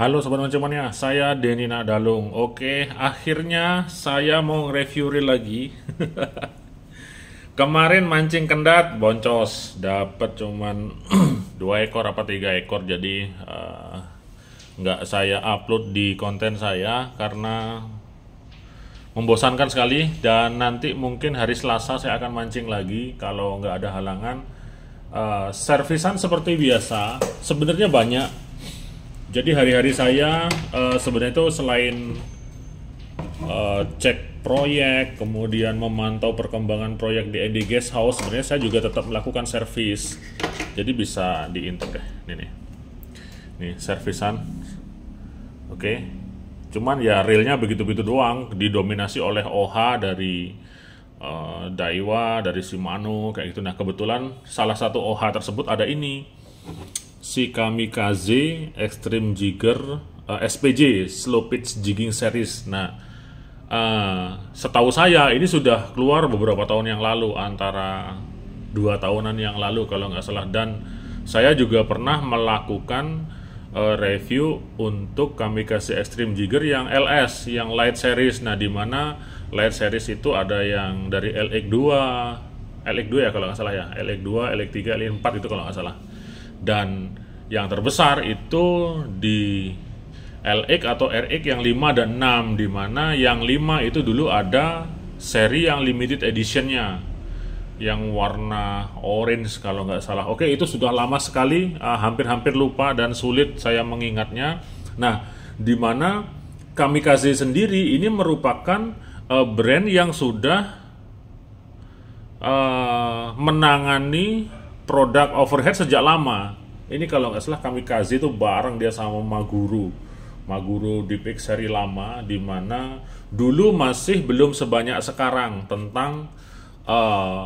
Halo Sobat Mancemannya, saya Denny Nadalung. Oke, akhirnya saya mau review reel lagi. Kemarin mancing kendat, boncos. Dapat cuman 2 ekor apa 3 ekor. Jadi nggak saya upload di konten saya karena membosankan sekali. Dan nanti mungkin hari Selasa saya akan mancing lagi kalau nggak ada halangan. Servisan seperti biasa, sebenarnya banyak. Jadi hari-hari saya sebenarnya itu selain cek proyek, kemudian memantau perkembangan proyek di ND Guest House, sebenarnya saya juga tetap melakukan servis. Jadi bisa diintip deh, ini nih, nih servisan. Oke, cuman ya realnya begitu-begitu doang, didominasi oleh OH dari Daiwa, dari Shimano kayak gitu. Nah kebetulan salah satu OH tersebut ada ini, si Kamikaze Extreme Jigger SPJ Slow Pitch Jigging Series. Nah, setahu saya ini sudah keluar beberapa tahun yang lalu, antara 2 tahunan yang lalu kalau nggak salah. Dan saya juga pernah melakukan review untuk Kamikaze Extreme Jigger yang LS, yang Light Series. Nah, di mana Light Series itu ada yang dari LX2 ya kalau nggak salah ya, LX2, LX3, LX4 itu kalau nggak salah. Dan yang terbesar itu di LX atau RX yang 5 dan 6, di mana yang 5 itu dulu ada seri yang limited editionnya yang warna orange kalau nggak salah. Oke, itu sudah lama sekali, hampir-hampir lupa dan sulit saya mengingatnya. Nah, di mana Kamikaze sendiri ini merupakan brand yang sudah menangani produk overhead sejak lama. Ini kalau nggak salah Kamikaze itu bareng dia sama Maguro Deep X seri lama, di mana dulu masih belum sebanyak sekarang tentang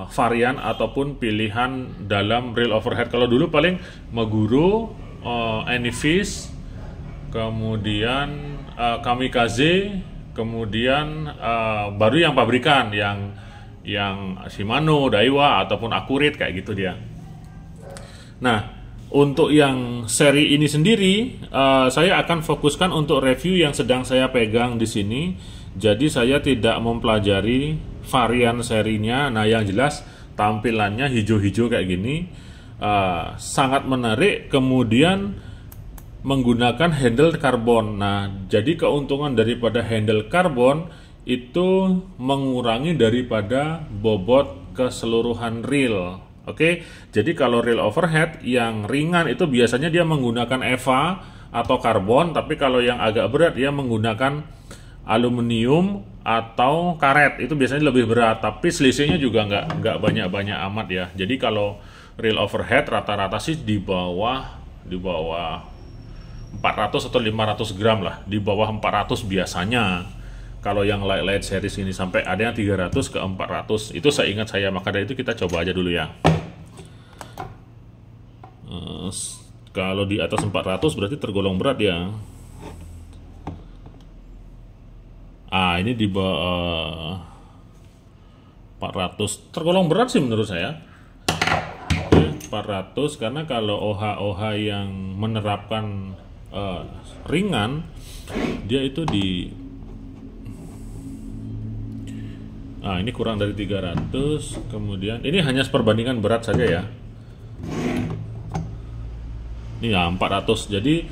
varian ataupun pilihan dalam reel overhead. Kalau dulu paling Maguro, Anyfish, kemudian Kamikaze, kemudian baru yang pabrikan yang Shimano, Daiwa ataupun Accurate kayak gitu dia. Nah, untuk yang seri ini sendiri, saya akan fokuskan untuk review yang sedang saya pegang di sini. Jadi saya tidak mempelajari varian serinya. Nah, yang jelas tampilannya hijau-hijau kayak gini, sangat menarik. Kemudian menggunakan handle karbon. Nah, jadi keuntungan daripada handle karbon itu mengurangi daripada bobot keseluruhan reel. Oke, jadi kalau reel overhead yang ringan itu biasanya dia menggunakan EVA atau karbon, tapi kalau yang agak berat dia menggunakan aluminium atau karet, itu biasanya lebih berat, tapi selisihnya juga nggak banyak-banyak amat ya. Jadi kalau reel overhead rata-rata sih di bawah 400 atau 500 gram lah, di bawah 400 biasanya. Kalau yang light series ini sampai ada yang 300 ke 400, itu saya ingat saya. Maka dari itu kita coba aja dulu ya. Kalau di atas 400 berarti tergolong berat ya. Ini di bawah 400 tergolong berat sih menurut saya. 400 karena kalau OH yang menerapkan ringan, dia itu di ini kurang dari 300. Kemudian ini hanya perbandingan berat saja ya. Ini ya 400. Jadi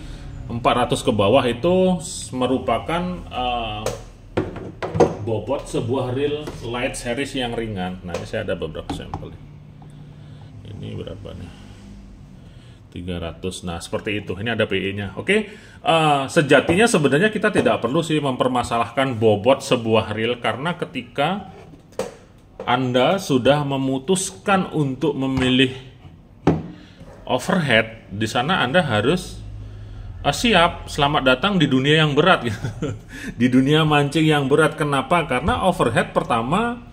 400 ke bawah itu merupakan bobot sebuah reel light series yang ringan. Nah, ini saya ada beberapa sampel. Ini berapa nih? 300. Nah, seperti itu. Ini ada PE-nya. Oke. Sejatinya sebenarnya kita tidak perlu sih mempermasalahkan bobot sebuah reel, karena ketika Anda sudah memutuskan untuk memilih overhead, di sana Anda harus siap. Selamat datang di dunia yang berat gitu. Di dunia mancing yang berat. Kenapa? Karena overhead pertama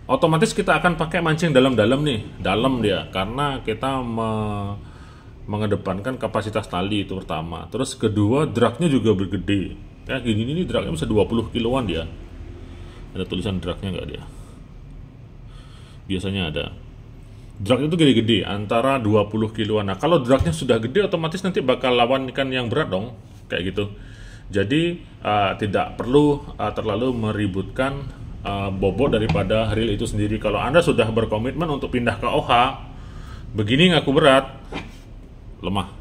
otomatis kita akan pakai mancing dalam-dalam nih, dalam dia, karena kita mengedepankan kapasitas tali itu pertama. Terus kedua, dragnya juga bergede. Ya gini nih, dragnya bisa 20 kiloan dia. Ada tulisan dragnya nggak dia? Biasanya ada. Drag itu gede-gede, antara 20 kiloan. Nah, kalau dragnya sudah gede, otomatis nanti bakal lawan ikan yang berat dong, kayak gitu. Jadi tidak perlu terlalu meributkan bobot daripada reel itu sendiri. Kalau Anda sudah berkomitmen untuk pindah ke OH, begini ngaku berat, lemah.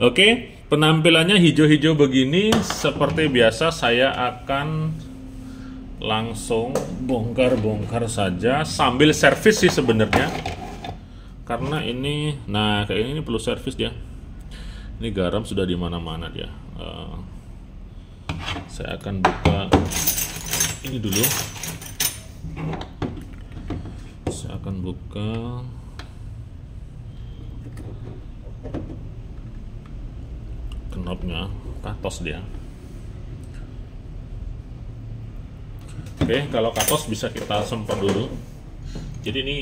Oke, penampilannya hijau-hijau begini. Seperti biasa saya akan langsung bongkar-bongkar saja sambil servis sih sebenarnya, karena ini, nah kayak ini perlu servis dia. Ini garam sudah di mana-mana dia. Saya akan buka ini dulu. Saya akan buka knopnya, katos dia. Oke, kalau katos bisa kita semprot dulu. Jadi ini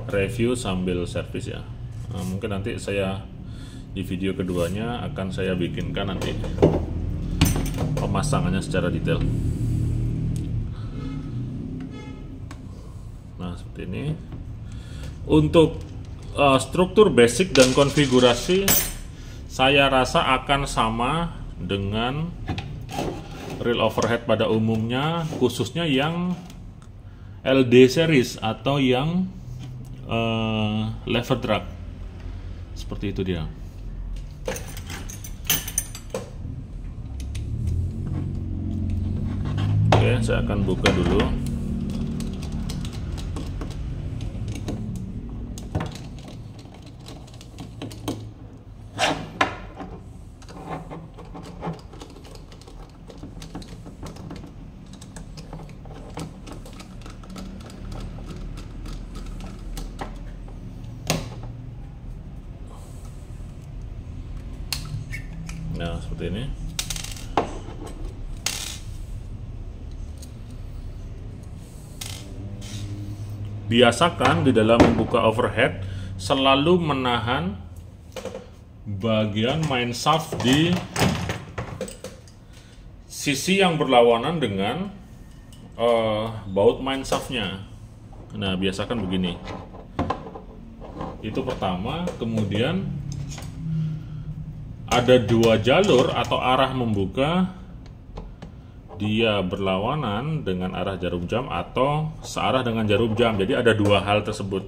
review sambil servis ya. Mungkin nanti saya di video keduanya akan saya bikinkan nanti pemasangannya secara detail. Nah, seperti ini. Untuk struktur basic dan konfigurasi saya rasa akan sama dengan reel overhead pada umumnya, khususnya yang LD series atau yang lever drag. Seperti itu dia. Oke, saya akan buka dulu. Nah, seperti ini. Biasakan di dalam membuka overhead selalu menahan bagian main shaft di sisi yang berlawanan dengan baut main shaftnya. Nah, biasakan begini. Itu pertama, kemudian ada dua jalur atau arah membuka, dia berlawanan dengan arah jarum jam atau searah dengan jarum jam. Jadi ada dua hal tersebut.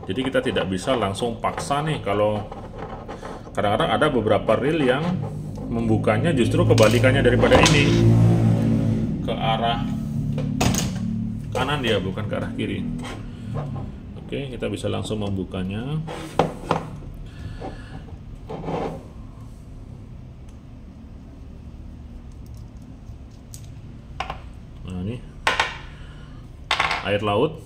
Jadi kita tidak bisa langsung paksa nih. Kalau kadang-kadang ada beberapa reel yang membukanya justru kebalikannya daripada ini, ke arah kanan dia, bukan ke arah kiri. Oke, kita bisa langsung membukanya. Ini air laut.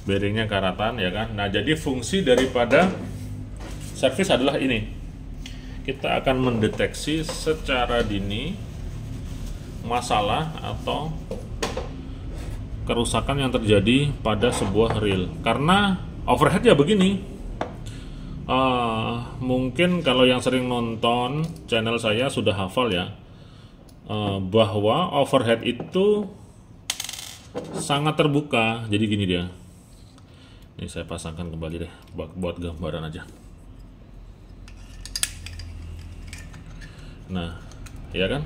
Bearingnya karatan ya kan. Nah, jadi fungsi daripada servis adalah ini. Kita akan mendeteksi secara dini masalah atau kerusakan yang terjadi pada sebuah reel. Karena overhead ya begini. Mungkin kalau yang sering nonton channel saya sudah hafal ya, bahwa overhead itu sangat terbuka. Jadi gini dia. Ini saya pasangkan kembali deh buat gambaran aja. Nah, ya kan?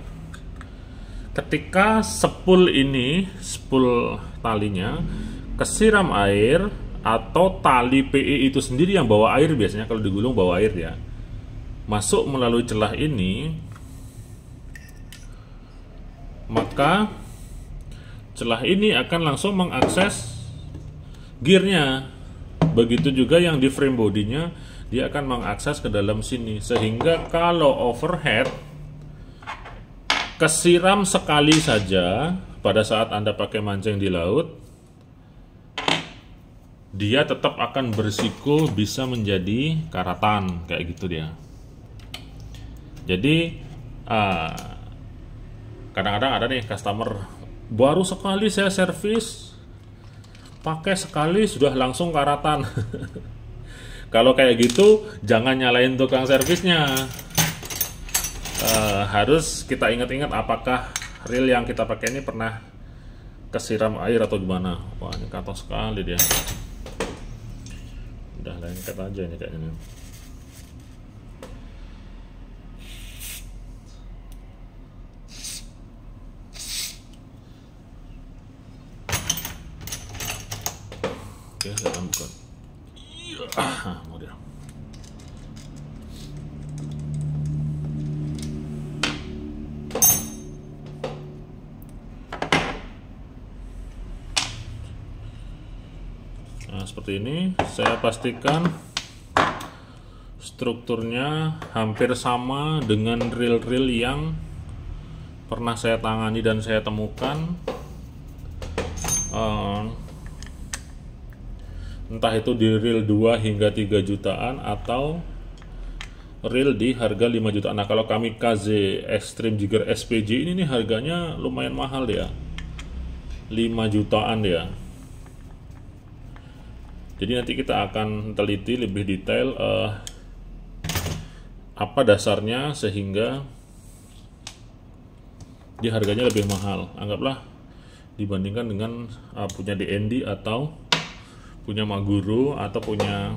Ketika spool ini, spool talinya kesiram air atau tali PE itu sendiri yang bawa air, biasanya kalau digulung bawa air ya, masuk melalui celah ini, maka celah ini akan langsung mengakses gearnya. Begitu juga yang di frame bodinya, dia akan mengakses ke dalam sini. Sehingga kalau overhead kesiram sekali saja pada saat Anda pakai mancing di laut, dia tetap akan berisiko bisa menjadi karatan, kayak gitu dia. Jadi kadang-kadang ada nih customer, baru sekali saya servis, pakai sekali sudah langsung karatan. Kalau kayak gitu jangan nyalain tukang servisnya. Harus kita ingat-ingat apakah reel yang kita pakai ini pernah kesiram air atau gimana. Wah, ini kotor sekali dia. Udah lengket aja ini kayaknya. Oke, saya akan buka. Mau dia. Nah, seperti ini. Saya pastikan strukturnya hampir sama dengan reel-reel yang pernah saya tangani dan saya temukan. Entah itu di reel 2 hingga 3 jutaan atau reel di harga 5 jutaan. Nah, kalau Kamikaze Extreme Jigger SPJ ini nih harganya lumayan mahal ya, 5 jutaan ya. Jadi nanti kita akan teliti lebih detail apa dasarnya sehingga dia harganya lebih mahal. Anggaplah dibandingkan dengan punya DND atau punya Maguro atau punya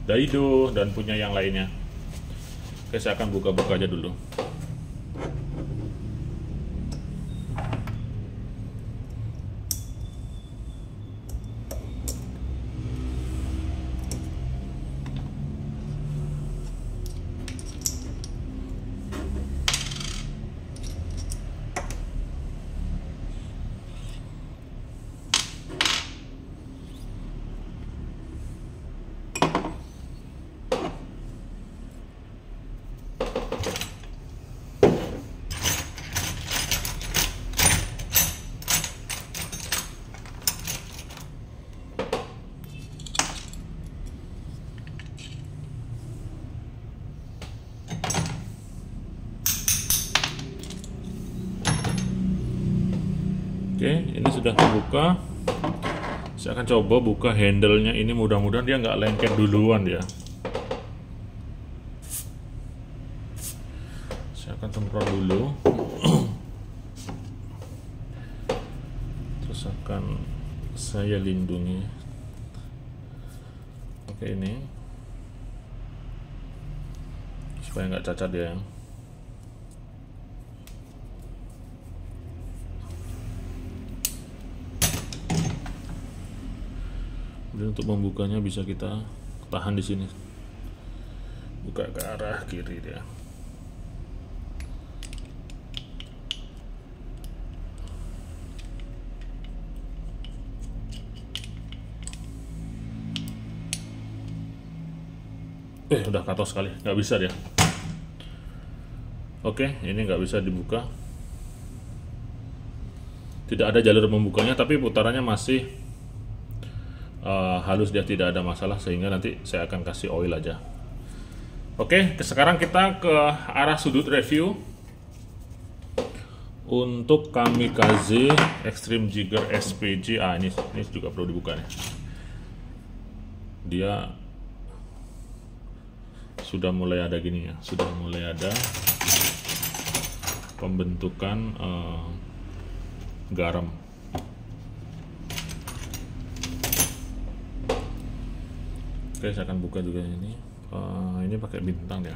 Daido dan punya yang lainnya. Oke, saya akan buka-buka aja dulu. Oke, ini sudah terbuka. Saya akan coba buka handle-nya ini, mudah-mudahan dia nggak lengket duluan ya. Saya akan semprot dulu. Terus akan saya lindungi. Oke, ini supaya nggak cacat ya. Kemudian untuk membukanya bisa kita tahan di sini, buka ke arah kiri dia. Udah katos sekali, nggak bisa dia. Oke, ini nggak bisa dibuka. Tidak ada jalur membukanya, tapi putarannya masih halus, dia tidak ada masalah, sehingga nanti saya akan kasih oil aja. Oke, sekarang kita ke arah sudut review untuk Kamikaze Extreme Jigger SPJ. Ini juga perlu dibuka nih. Dia sudah mulai ada gini ya, sudah mulai ada pembentukan garam. Oke, saya akan buka juga ini. Ini pakai bintang ya.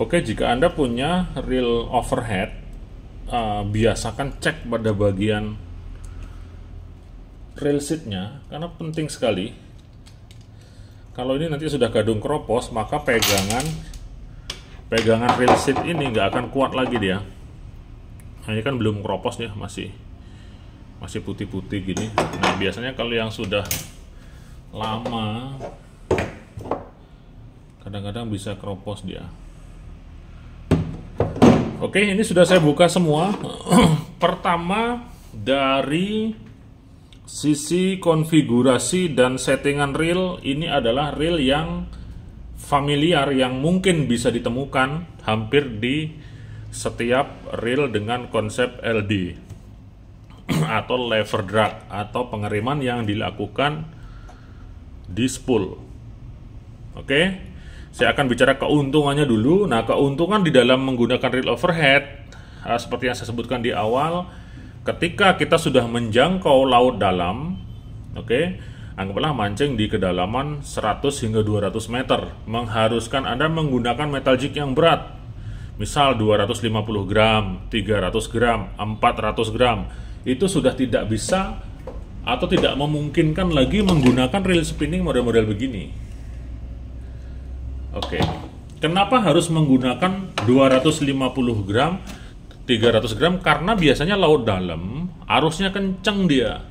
Oke, jika Anda punya reel overhead, biasakan cek pada bagian reel seatnya, karena penting sekali. Kalau ini nanti sudah gadung keropos, maka pegangan reel seat ini nggak akan kuat lagi dia. Nah, ini kan belum keropos ya, masih masih putih-putih gini. Nah biasanya kalau yang sudah lama kadang-kadang bisa keropos dia. Oke, ini sudah saya buka semua. Pertama dari sisi konfigurasi dan settingan reel, ini adalah reel yang familiar yang mungkin bisa ditemukan hampir di setiap reel dengan konsep LD atau lever drag atau pengeriman yang dilakukan di spool. Oke, saya akan bicara keuntungannya dulu. Nah, keuntungan di dalam menggunakan reel overhead seperti yang saya sebutkan di awal, ketika kita sudah menjangkau laut dalam, oke, anggaplah mancing di kedalaman 100 hingga 200 meter, mengharuskan Anda menggunakan metal jig yang berat, misal 250 gram, 300 gram, 400 gram, itu sudah tidak bisa atau tidak memungkinkan lagi menggunakan reel spinning model-model begini. Oke, kenapa harus menggunakan 250 gram, 300 gram? Karena biasanya laut dalam, arusnya kenceng dia.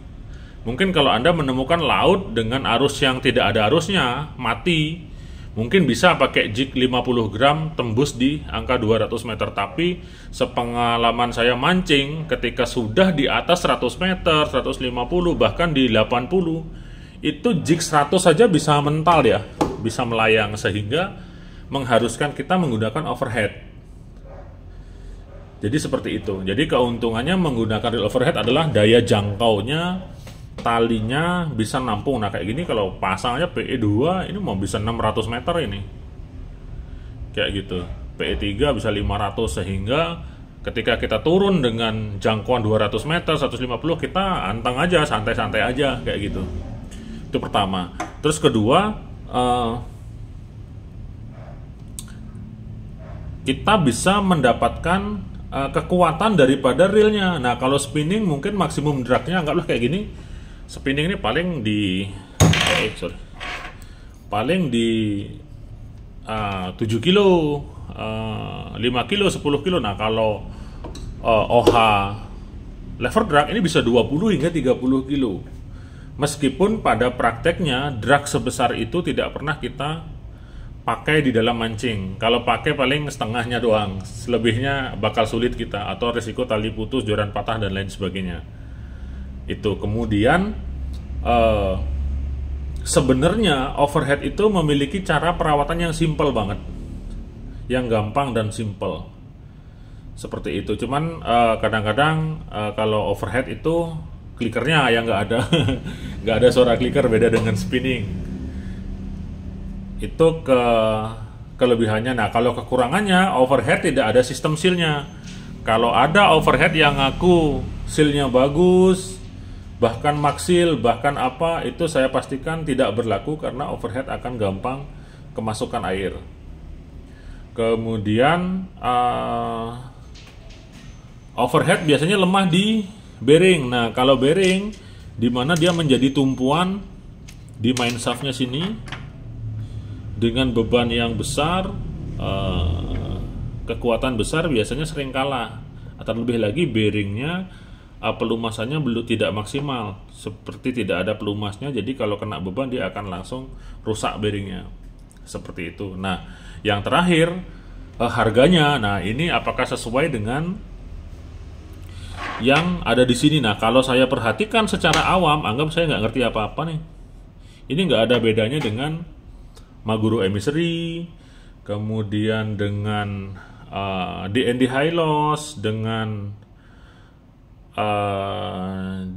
Mungkin kalau Anda menemukan laut dengan arus yang tidak ada arusnya, mati, mungkin bisa pakai jig 50 gram tembus di angka 200 meter. Tapi sepengalaman saya mancing, ketika sudah di atas 100 meter, 150, bahkan di 80, itu jig 100 saja bisa mental ya, bisa melayang, sehingga mengharuskan kita menggunakan overhead. Jadi seperti itu. Jadi keuntungannya menggunakan reel overhead adalah daya jangkaunya, talinya bisa nampung. Nah kayak gini kalau pasangnya PE2 ini mau bisa 600 meter ini. Kayak gitu. PE3 bisa 500, sehingga ketika kita turun dengan jangkauan 200 meter, 150, kita anteng aja, santai-santai aja kayak gitu. Itu pertama. Terus kedua, kita bisa mendapatkan kekuatan daripada reelnya. Nah kalau spinning mungkin maksimum dragnya anggaplah kayak gini. Spinning ini paling di paling di 7 kilo, 5 kilo, 10 kilo. Nah kalau OH lever drag ini bisa 20 hingga 30 kilo. Meskipun pada prakteknya drag sebesar itu tidak pernah kita pakai di dalam mancing. Kalau pakai paling setengahnya doang, selebihnya bakal sulit kita, atau risiko tali putus, joran patah dan lain sebagainya. Itu kemudian sebenarnya overhead itu memiliki cara perawatan yang simple banget, yang gampang dan simple seperti itu. Cuman kadang-kadang kalau overhead itu klikernya yang nggak ada nggak ada suara kliker, beda dengan spinning. Itu kelebihannya. Nah kalau kekurangannya, overhead tidak ada sistem sealnya. Kalau ada overhead yang ngaku sealnya bagus, bahkan maksil, bahkan apa, itu saya pastikan tidak berlaku karena overhead akan gampang kemasukan air. Kemudian overhead biasanya lemah di bearing. Nah kalau bearing, dimana dia menjadi tumpuan di main shaftnya sini, dengan beban yang besar, kekuatan besar, biasanya sering kalah. Terlebih lagi bearingnya, pelumasannya belum tidak maksimal, seperti tidak ada pelumasnya. Jadi kalau kena beban dia akan langsung rusak bearingnya, seperti itu. Nah yang terakhir, harganya. Nah ini apakah sesuai dengan yang ada di sini? Nah kalau saya perhatikan secara awam, anggap saya nggak ngerti apa-apa nih, ini nggak ada bedanya dengan Maguro Emissary, kemudian dengan DND Hylos, dengan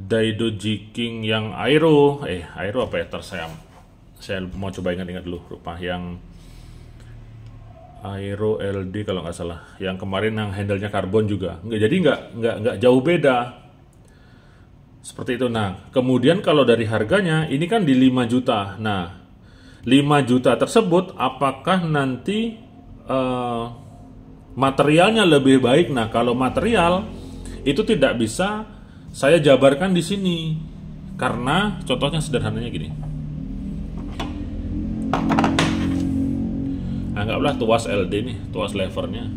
Daido Jiking yang Aero, Aero apa ya, saya mau coba ingat-ingat dulu, rupa yang Aero LD kalau nggak salah, yang kemarin yang handle-nya karbon juga, jadi nggak jauh beda seperti itu. Nah kemudian kalau dari harganya, ini kan di 5 juta. Nah 5 juta tersebut apakah nanti materialnya lebih baik? Nah kalau material itu tidak bisa saya jabarkan di sini, karena contohnya sederhananya gini. Anggaplah tuas LD nih, tuas levernya,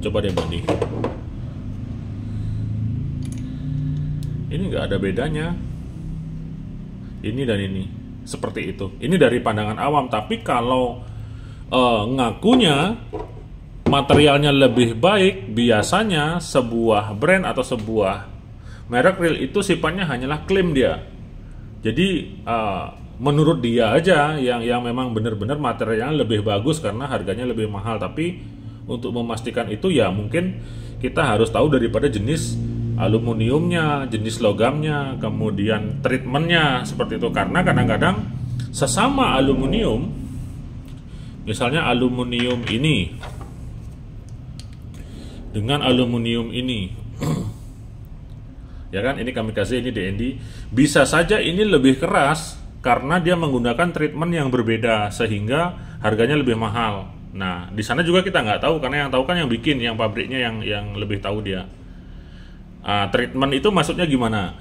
coba deh banding. Ini nggak ada bedanya. Ini dan ini. Seperti itu. Ini dari pandangan awam. Tapi kalau ngakunya materialnya lebih baik, biasanya sebuah brand atau sebuah merek real itu sifatnya hanyalah klaim dia. Jadi menurut dia aja yang memang benar-benar materialnya lebih bagus karena harganya lebih mahal. Tapi untuk memastikan itu ya mungkin kita harus tahu daripada jenis aluminiumnya, jenis logamnya, kemudian treatmentnya seperti itu. Karena kadang-kadang sesama aluminium, misalnya aluminium ini dengan aluminium ini, ya kan, ini kamikaze, ini DND, bisa saja ini lebih keras karena dia menggunakan treatment yang berbeda sehingga harganya lebih mahal. Nah, di sana juga kita nggak tahu karena yang tahu kan yang bikin, yang pabriknya yang lebih tahu dia. Treatment itu maksudnya gimana?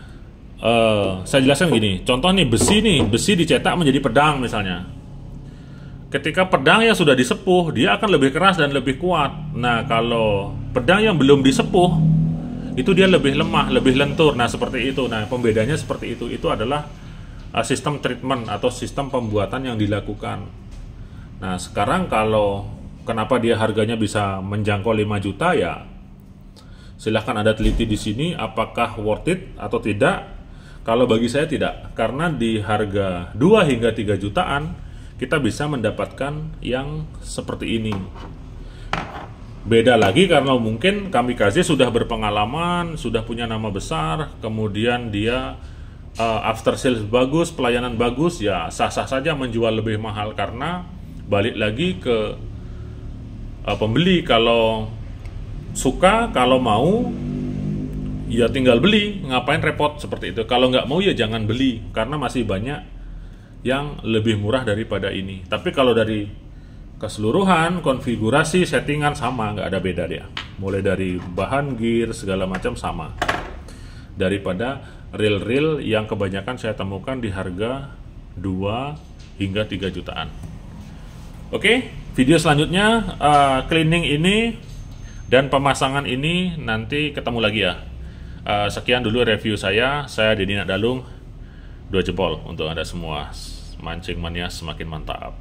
Saya jelaskan gini. Contoh nih, besi dicetak menjadi pedang misalnya. Ketika pedang yang sudah disepuh, dia akan lebih keras dan lebih kuat. Nah, kalau pedang yang belum disepuh, itu dia lebih lemah, lebih lentur. Nah, seperti itu. Nah, pembedanya seperti itu. Itu adalah sistem treatment atau sistem pembuatan yang dilakukan. Nah, sekarang kalau kenapa dia harganya bisa menjangkau 5 juta ya? Silahkan Anda teliti di sini apakah worth it atau tidak. Kalau bagi saya tidak, karena di harga 2 hingga 3 jutaan kita bisa mendapatkan yang seperti ini. Beda lagi karena mungkin kamikaze sudah berpengalaman, sudah punya nama besar, kemudian dia after sales bagus, pelayanan bagus, ya sah-sah saja menjual lebih mahal karena balik lagi ke pembeli. Kalau suka, kalau mau, ya tinggal beli, ngapain repot seperti itu. Kalau nggak mau ya jangan beli, karena masih banyak yang lebih murah daripada ini. Tapi kalau dari keseluruhan, konfigurasi, settingan sama, nggak ada beda dia. Mulai dari bahan, gear, segala macam sama. Daripada reel-reel yang kebanyakan saya temukan di harga 2 hingga 3 jutaan. Oke, video selanjutnya cleaning ini dan pemasangan ini nanti ketemu lagi ya. Sekian dulu review saya Deddy Nakdalung, 2 jempol untuk Anda semua. Mancing mania semakin mantap.